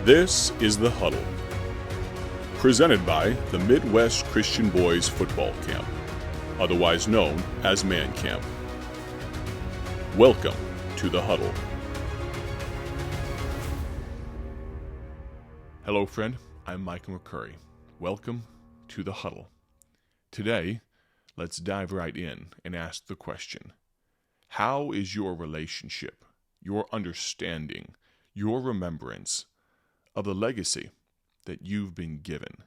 This is The Huddle, presented by the Midwest Christian Boys Football Camp, otherwise known as Man Camp. Welcome to The Huddle. Hello, friend. I'm Michael McCurry. Welcome to The Huddle. Today, let's dive right in and ask the question, how is your relationship, your understanding, your remembrance of the legacy that you've been given?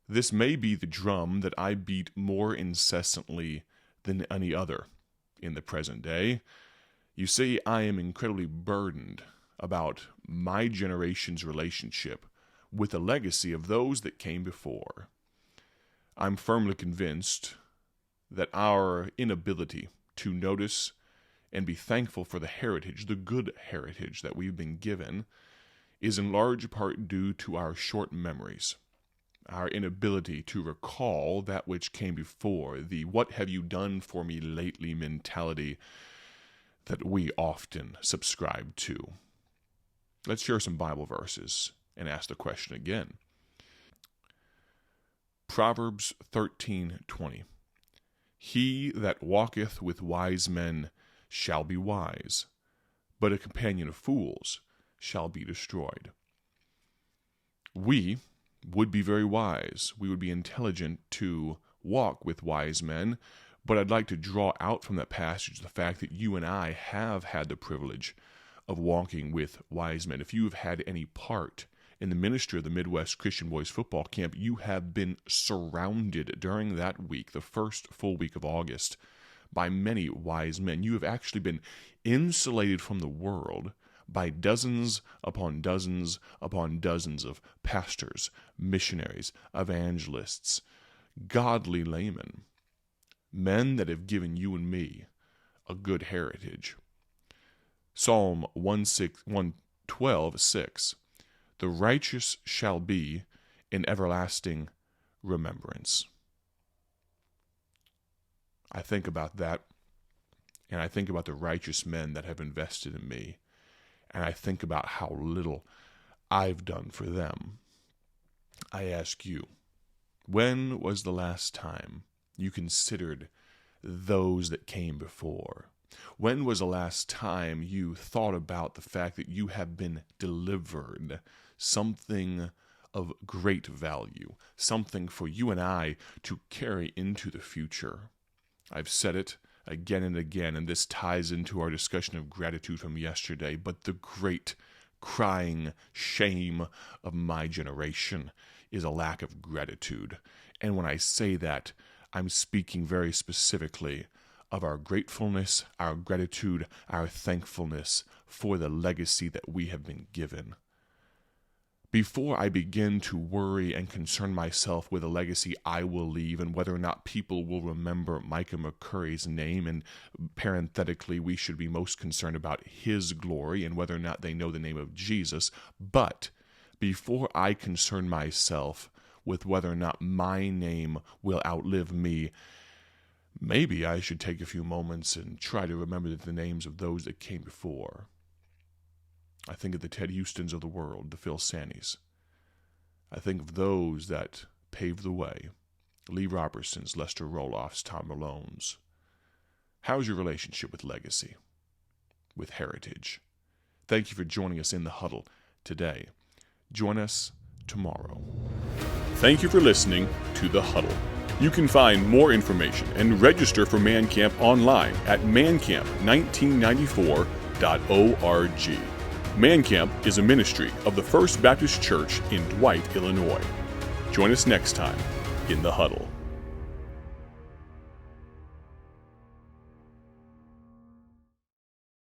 This may be the drum that I beat more incessantly than any other in the present day. You see, I am incredibly burdened about my generation's relationship with the legacy of those that came before. I'm firmly convinced that our inability to notice and be thankful for the heritage, the good heritage that we've been given, is in large part due to our short memories, our inability to recall that which came before, the "what have you done for me lately" mentality that we often subscribe to. Let's share some Bible verses and ask the question again. Proverbs 13:20. He that walketh with wise men shall be wise, but a companion of fools shall be destroyed. We would be very wise. We would be intelligent to walk with wise men, but I'd like to draw out from that passage the fact that you and I have had the privilege of walking with wise men. If you have had any part in the ministry of the Midwest Christian Boys Football Camp, you have been surrounded during that week, the first full week of August, by many wise men. You have actually been insulated from the world by dozens upon dozens upon dozens of pastors, missionaries, evangelists, godly laymen, men that have given you and me a good heritage. Psalm 112:6, the righteous shall be in everlasting remembrance. I think about that, and I think about the righteous men that have invested in me, and I think about how little I've done for them. I ask you, when was the last time you considered those that came before? When was the last time you thought about the fact that you have been delivered something of great value, something for you and I to carry into the future? I've said it again and again, and this ties into our discussion of gratitude from yesterday, but the great crying shame of my generation is a lack of gratitude. And when I say that, I'm speaking very specifically of our gratefulness, our gratitude, our thankfulness for the legacy that we have been given. Before I begin to worry and concern myself with the legacy I will leave and whether or not people will remember Micah McCurry's name, and parenthetically, we should be most concerned about his glory and whether or not they know the name of Jesus. But before I concern myself with whether or not my name will outlive me, maybe I should take a few moments and try to remember the names of those that came before. I think of the Ted Houstons of the world, the Phil Sanneys. I think of those that paved the way, Lee Robertsons, Lester Roloffs, Tom Malones. How's your relationship with legacy, with heritage? Thank you for joining us in The Huddle today. Join us tomorrow. Thank you for listening to The Huddle. You can find more information and register for Man Camp online at mancamp1994.org. Man Camp is a ministry of the First Baptist Church in Dwight, Illinois. Join us next time in The Huddle.